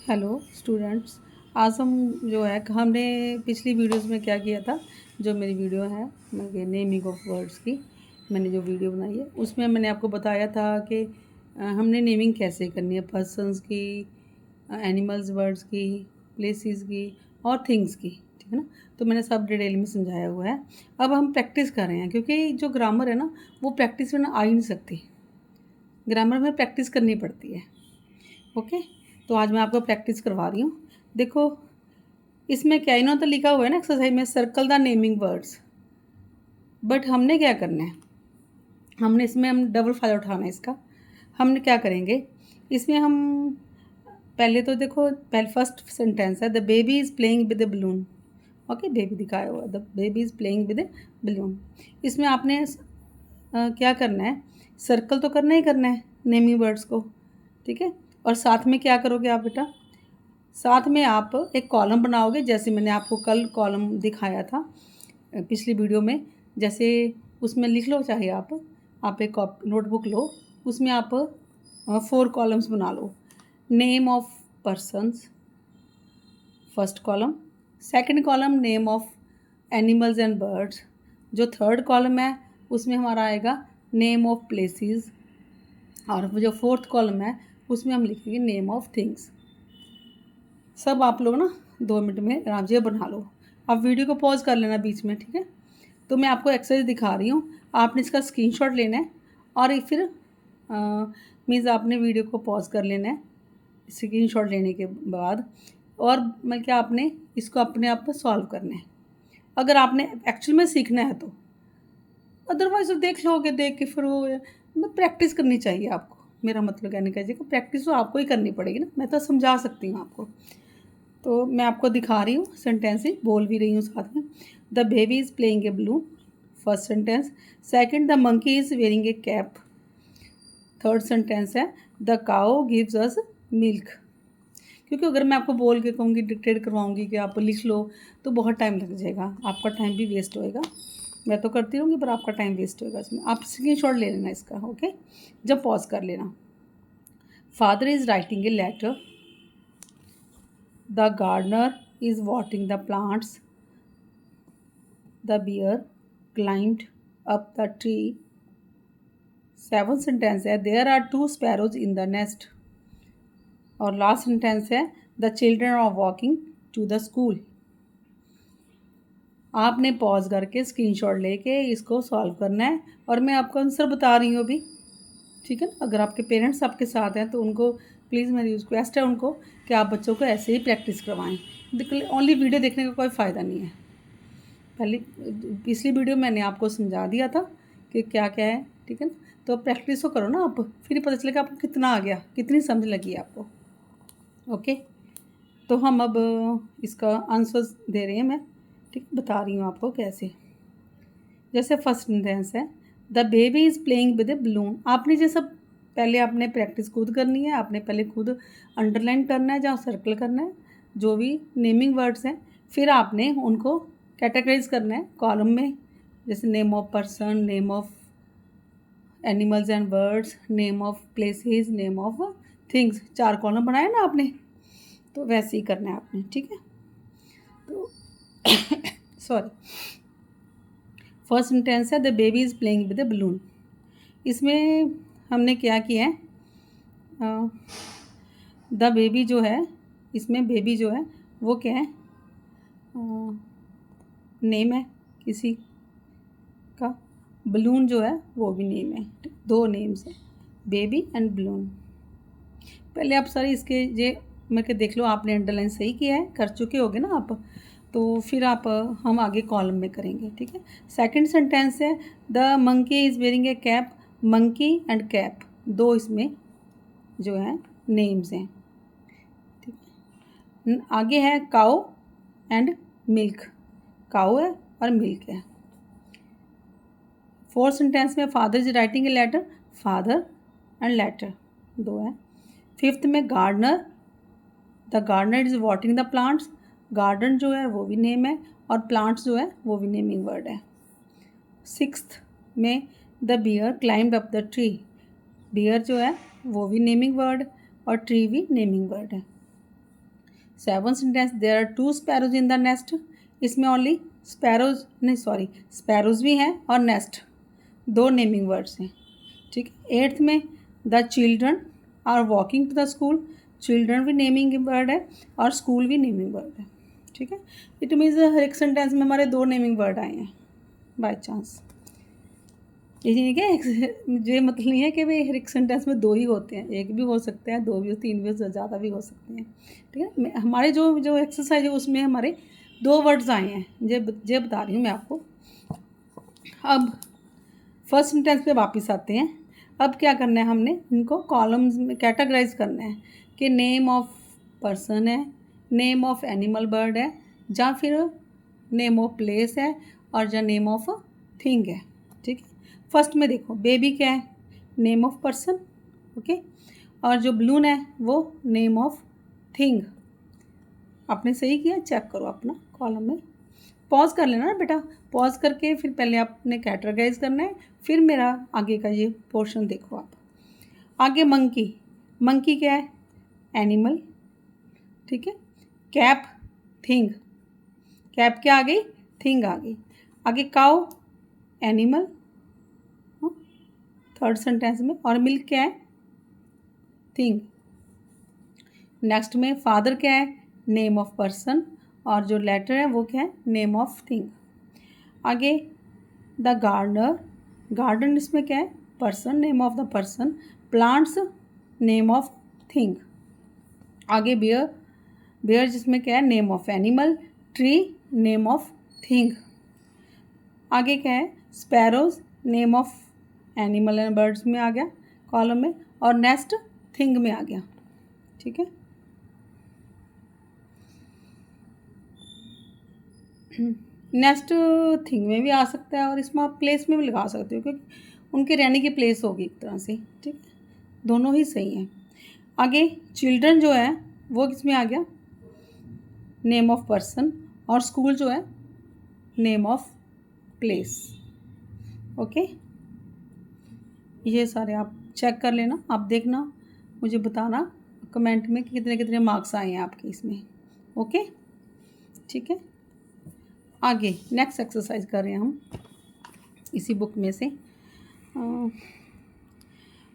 Hello students. आज हम जो है हमने पिछली वीडियोस में क्या किया था। जो मेरी वीडियो है मैं नेमिंग ऑफ वर्ड्स की मैंने जो वीडियो बनाई है उसमें मैंने आपको बताया था कि हमने नेमिंग कैसे करनी है पर्सन्स की, एनिमल्स, बर्ड्स की, प्लेसेस की और थिंग्स की। ठीक है ना। तो मैंने सब डिटेल में समझाया हुआ है। अब हम प्रैक्टिस कर रहे हैं क्योंकि जो ग्रामर है ना वो प्रैक्टिस में आ ही नहीं सकती। ग्रामर में प्रैक्टिस करनी पड़ती है। ओके। तो आज मैं आपको प्रैक्टिस करवा रही हूँ। देखो इसमें क्या इन्होंने तो लिखा हुआ है ना एक्सरसाइज में, circle the naming words. But हमने क्या करना है, हमने इसमें हम डबल फायदा उठाना है इसका। हमने क्या करेंगे इसमें, हम पहले तो देखो, पहले फर्स्ट सेंटेंस है the baby is playing with the balloon. Okay, baby दिखाया हुआ, the baby is playing with the balloon. इसमें आपने क्या करना है, सर्कल तो करना ही करना है नेमिंग वर्ड्स को। ठीक है। और साथ में क्या करोगे आप बेटा, साथ में आप एक कॉलम बनाओगे, जैसे मैंने आपको कल कॉलम दिखाया था पिछली वीडियो में। जैसे उसमें लिख लो, चाहे आप एक नोटबुक लो, उसमें आप 4 कॉलम्स बना लो। Name of persons first column, second column name of animals and birds. जो थर्ड कॉलम है उसमें हमारा आएगा नेम ऑफ प्लेसेस। और जो फोर्थ कॉलम है उसमें हम लिखेंगे नेम ऑफ थिंग्स। सब आप लोग ना 2 मिनट में आराम से बना लो। आप वीडियो को पॉज कर लेना बीच में। ठीक है। तो मैं आपको एक्सरसाइज दिखा रही हूँ, आपने इसका स्क्रीनशॉट लेना है और फिर मीन्स आपने वीडियो को पॉज कर लेना है स्क्रीनशॉट लेने के बाद। और मैं क्या, आपने इसको अपने आप पर सॉल्व करना है अगर आपने एक्चुअल में सीखना है तो। अदरवाइज तो देख लोगे, देख के फिर वो प्रैक्टिस करनी चाहिए आपको। मेरा मतलब कहने का जी, प्रैक्टिस तो आपको ही करनी पड़ेगी ना, मैं तो समझा सकती हूँ आपको। तो मैं आपको दिखा रही हूँ, सेंटेंस ही बोल भी रही हूँ साथ में। The baby is playing a blue, first sentence. Second, the monkey is wearing a cap. Third sentence है the cow gives us milk. क्योंकि अगर मैं आपको बोल के कहूँगी, डिक्टेट करवाऊँगी कि आप लिख लो, तो बहुत टाइम लग जाएगा, आपका टाइम भी वेस्ट होएगा। मैं तो करती रहूँगी पर आपका टाइम वेस्ट होएगा इसमें। आप स्क्रीनशॉट ले लेना इसका। ओके, जब पॉज कर लेना। Father is writing a letter, the gardener is watering the plants, the bear climbed up the tree। 7th sentence है there are 2 sparrows in the nest। और लास्ट सेंटेंस है the children are walking to the school. आपने pause करके screenshot लेके इसको solve करना है और मैं आपको आंसर बता रही हूँ अभी। ठीक है ना। अगर आपके पेरेंट्स आपके साथ हैं तो उनको प्लीज़ मेरी रिक्वेस्ट है उनको कि आप बच्चों को ऐसे ही प्रैक्टिस करवाएं। ओनली वीडियो देखने का कोई फ़ायदा नहीं है। पहले पिछली वीडियो मैंने आपको समझा दिया था कि क्या क्या है। ठीक है ना। तो प्रैक्टिस तो करो ना आप, फिर पता चलेगा आपको कितना आ गया, कितनी समझ लगी आपको। ओके। तो हम अब इसका आंसर दे रहे हैं मैं। ठीक, बता रही हूँ आपको कैसे। जैसे फर्स्ट सेंटेंस है the baby is playing with A balloon. आपने जैसा पहले आपने प्रैक्टिस खुद करनी है, आपने पहले खुद अंडरलाइन करना है जहाँ सर्कल करना है जो भी नेमिंग वर्ड्स हैं, फिर आपने उनको कैटेगराइज करना है कॉलम में। जैसे name of person, name of animals and birds, name of places, name of things. 4 column बनाए ना आपने, तो वैसे ही करना है आपने। ठीक है। तो सॉरी, फर्स्ट सेंटेंस है the baby is playing with the balloon. इसमें हमने क्या किया है, द बेबी जो है, इसमें बेबी जो है वो क्या है, नेम है किसी का। बलून जो है वो भी नेम है। 2 नेम्स हैं, बेबी एंड बलून। पहले आप सारी इसके ये मैं के देख लो, आपने अंडरलाइन सही किया है, कर चुके होगे ना आप। तो फिर आप हम आगे कॉलम में करेंगे। ठीक है। सेकंड सेंटेंस है the monkey is wearing a cap. Monkey and cap 2 इसमें जो है नेम्स हैं। ठीक है। आगे है काऊ एंड मिल्क। काऊ है और मिल्क है। फोर्थ सेंटेंस में father is writing a letter. Father and letter 2 है। फिफ्थ में gardener, the gardener is watering the plants. Garden जो है वो भी नेम है और प्लांट्स जो है वो भी नेमिंग वर्ड है। सिक्स्थ में the bear climbed up the tree. Bear जो है वो भी नेमिंग वर्ड और ट्री भी नेमिंग वर्ड है। Seven sentence, there are 2 sparrows in the nest, इसमें ओनली स्पैरोज नहीं, सॉरी, स्पैरोज भी हैं और नेस्ट, 2 नेमिंग वर्ड्स हैं, ठीक है। 8th में the children are walking to the school, children भी नेमिंग वर्ड है और स्कूल भी नेमिंग वर्ड है, ठीक है। इट मीन्स हर एक सेंटेंस में हमारे 2 नेमिंग वर्ड आए हैं बाय चांस। ये नहीं क्या, ये मतलब नहीं है कि भाई हर एक सेंटेंस में 2 ही होते हैं, 1 भी हो सकते हैं, 2 भी, 3 भी, ज़्यादा भी हो सकते हैं, ठीक है। हमारे जो जो एक्सरसाइज है उसमें हमारे 2 वर्ड्स आए हैं, ये बता रही हूँ मैं आपको। अब फर्स्ट सेंटेंस पे वापस आते हैं। अब क्या करना है, हमने इनको कॉलम्स में कैटेगराइज करना है कि नेम ऑफ पर्सन है, नेम ऑफ एनिमल बर्ड है, या फिर नेम ऑफ प्लेस है, और या नेम ऑफ थिंग है, ठीक है। फर्स्ट में देखो, बेबी क्या है, नेम ऑफ पर्सन, ओके, और जो बलून है वो नेम ऑफ थिंग। आपने सही किया, चेक करो अपना कॉलम में, पॉज कर लेना ना बेटा, पॉज करके फिर पहले आपने कैटेगराइज करना है, फिर मेरा आगे का ये पोर्शन देखो आप। आगे मंकी, मंकी क्या है, एनिमल, ठीक है। कैप, थिंग, कैप क्या आ गई, थिंग आ गई। आगे काउ, एनिमल, थर्ड सेंटेंस में, और मिल्क क्या है, थिंग। नेक्स्ट में फादर क्या है, नेम ऑफ पर्सन, और जो लेटर है वो क्या है, नेम ऑफ थिंग। आगे द गार्डनर, गार्डन इसमें क्या है, person, name of the person, plants, name of thing. आगे बियर, बियर जिसमें क्या है, name of animal, tree, name of thing. आगे क्या है, sparrows, name of animal and birds में आ गया कॉलम में, और नेस्ट थिंग में आ गया, ठीक है। नेस्ट थिंग में भी आ सकता है और इसमें आप प्लेस में भी लगा सकते हो, क्योंकि उनके रहने की प्लेस होगी एक तरह से, ठीक है, दोनों ही सही हैं। आगे चिल्ड्रन जो है वो किस में आ गया, नेम ऑफ पर्सन, और स्कूल जो है नेम ऑफ प्लेस, ओके। ये सारे आप चेक कर लेना, आप देखना, मुझे बताना कमेंट में कि कितने कितने मार्क्स आए हैं आपके इसमें, ओके, ठीक है। आगे नेक्स्ट एक्सरसाइज कर रहे हैं हम इसी बुक में से।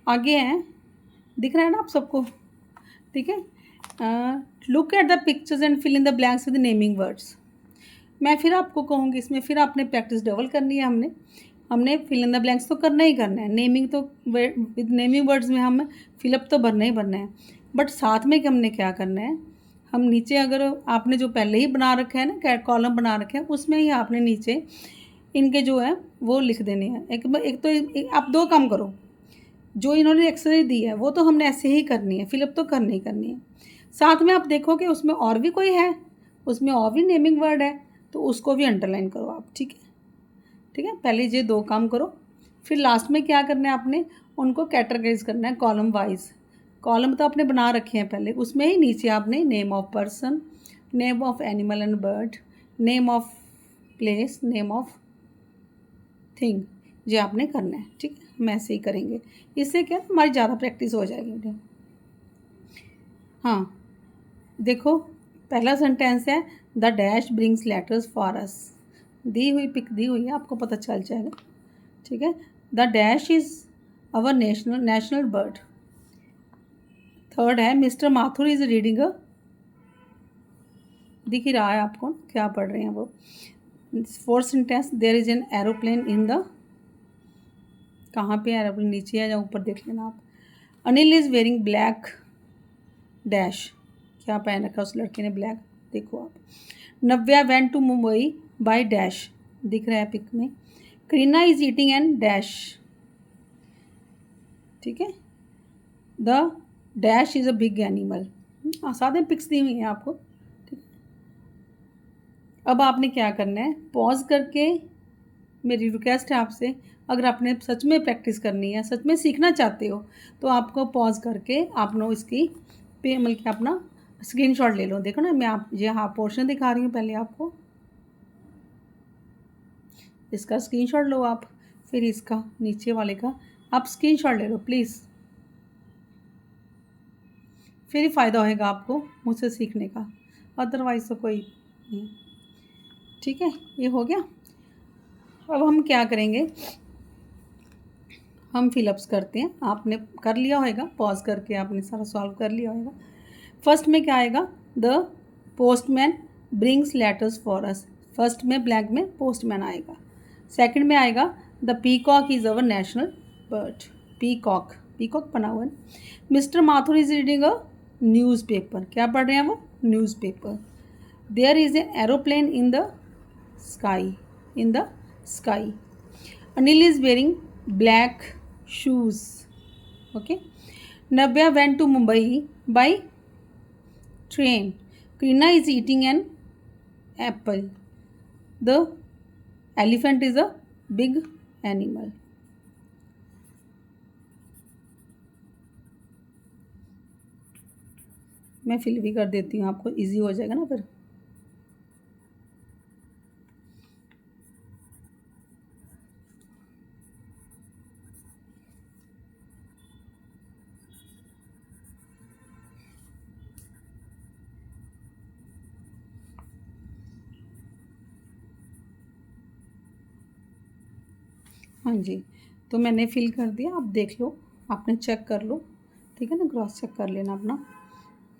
आगे है, दिख रहा है ना आप सबको, ठीक है। Look at the pictures and fill in the blanks with naming words. मैं फिर आपको कहूँगी, इसमें फिर आपने प्रैक्टिस डबल करनी है, हमने फिल इन द ब्लैंक्स तो करना ही करना है, नेमिंग तो विद नेमिंग वर्ड्स में हम फिलअप तो भरना ही भरना है, बट साथ में कि हमने क्या करना है, हम नीचे अगर आपने जो पहले ही बना रखा है ना, कॉलम बना रखे हैं, उसमें ही आपने नीचे इनके जो है वो लिख देने हैं। एक तो आप 2 काम करो, जो इन्होंने एक्सरसाइज दी है वो तो हमने ऐसे ही करनी है, फिलअप तो करनी ही करनी है, साथ में आप देखो कि उसमें और भी कोई है, उसमें और भी नेमिंग वर्ड है, तो उसको भी अंडरलाइन करो आप, ठीक है, ठीक है। पहले ये 2 काम करो, फिर लास्ट में क्या करना है, आपने उनको कैटेगराइज करना है कॉलम वाइज। कॉलम तो आपने बना रखे हैं पहले, उसमें ही नीचे आपने name of person, name of animal and bird, name of place, name of thing, ये आपने करना है, ठीक है। हम ऐसे ही करेंगे, इससे क्या हमारी ज़्यादा प्रैक्टिस हो जाएगी बेटा। हाँ देखो, पहला सेंटेंस है the dash brings letters for us, दी हुई पिक दी हुई है, आपको पता चल जाएगा, ठीक है। The dash is our national bird. Third है mister Mathur is reading a, दिख ही रहा है आपको क्या पढ़ रहे हैं वो। Fourth sentence there is an aeroplane in the, कहाँ पे एरोप्लेन, नीचे है या ऊपर देख लेना आप। Anil is wearing black dash, क्या पहन रखा उस लड़के ने, ब्लैक, देखो आप। Navya went to Mumbai by dash, दिख रहा है पिक में। Kareena is eating an dash, ठीक है। The dash is a big animal, साथ में पिक्स दी हुई हैं आपको, ठीक है। अब आपने क्या करना है, पॉज करके, मेरी रिक्वेस्ट है आपसे, अगर आपने सच में प्रैक्टिस करनी है, सच में सीखना चाहते हो, तो आपको पॉज करके आपने इसकी पे मतलब कि अपना स्क्रीनशॉट ले लो। देखो ना, मैं आप ये हाँ पोर्शन दिखा रही हूँ पहले आपको, इसका स्क्रीनशॉट लो आप, फिर इसका नीचे वाले का आप स्क्रीनशॉट ले लो प्लीज़, फिर ही फ़ायदा होएगा आपको मुझसे सीखने का। अदरवाइज़ तो कोई नहीं। ठीक है, ये हो गया। अब हम क्या करेंगे, हम फिलअप्स करते हैं। आपने कर लिया होगा, पॉज करके आपने सारा सॉल्व कर लिया होगा। फर्स्ट में क्या आएगा, the postman brings letters for us. First में ब्लैंक में पोस्टमैन आएगा। सेकंड में आएगा the peacock is our national bird. Peacock, peacock बना हुआ है। Mister Mathur is reading a newspaper. क्या पढ़ रहे हैं वो, newspaper. There is an aeroplane in the sky, in the sky. Anil is wearing black shoes. Okay. Navya went to Mumbai by train. Krina is eating an apple. The elephant is a big animal. मैं fill भी कर देती हूँ, आपको easy हो जाएगा ना फिर। हाँ जी, तो मैंने फिल कर दिया, आप देख लो, आपने चेक कर लो। ठीक है ना, क्रॉस चेक कर लेना अपना।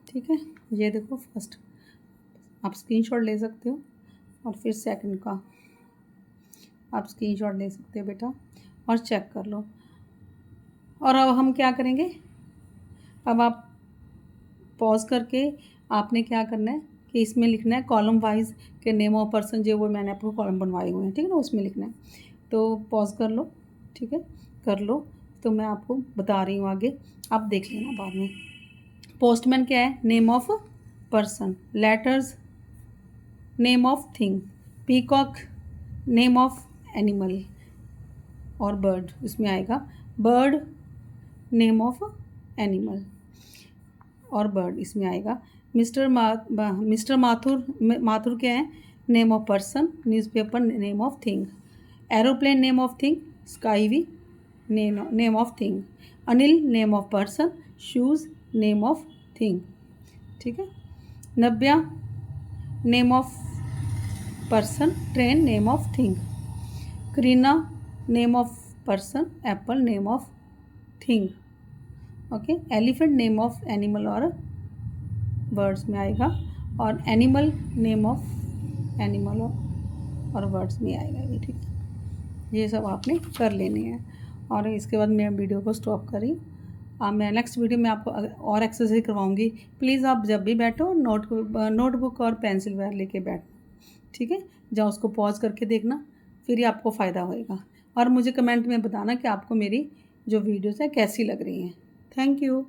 ठीक है, ये देखो फर्स्ट आप स्क्रीनशॉट ले सकते हो, और फिर सेकंड का आप स्क्रीनशॉट ले सकते हो बेटा, और चेक कर लो। और अब हम क्या करेंगे, अब आप पॉज करके आपने क्या करना है कि इसमें लिखना है कॉलम वाइज के नेम ऑफ पर्सन, जो वो मैंने आपको कॉलम बनवाए हुए हैं। ठीक है ना, उसमें लिखना है। तो पॉज कर लो, ठीक है, कर लो। तो मैं आपको बता रही हूँ आगे, आप देख लेना बाद में। पोस्टमैन क्या है, name of person. Letters, name of thing. Peacock, name of animal. और बर्ड इसमें आएगा, बर्ड नेम ऑफ एनिमल, और बर्ड इसमें आएगा। मिस्टर माथुर, माथुर क्या है, name of person. Newspaper name of thing. Aeroplane name of thing. Sky भी name of thing. Anil name of person. Shoes name of thing. ठीक है। Navya name of person. Train name of thing. Kareena name of person. Apple name of thing. Okay. Elephant name of animal और words में आएगा, और animal name of animal और words में आएगा ये। ठीक है, ये सब आपने कर लेने हैं। और इसके बाद मैं वीडियो को स्टॉप करी। मैं नेक्स्ट वीडियो में आपको और एक्सरसाइज करवाऊंगी। प्लीज़ आप जब भी बैठो नोटबुक और पेंसिल वगैरह लेके बैठ। ठीक है, जाओ उसको पॉज करके देखना, फिर ही आपको फ़ायदा होएगा। और मुझे कमेंट में बताना कि आपको मेरी जो वीडियोज़ हैं कैसी लग रही हैं। Thank you.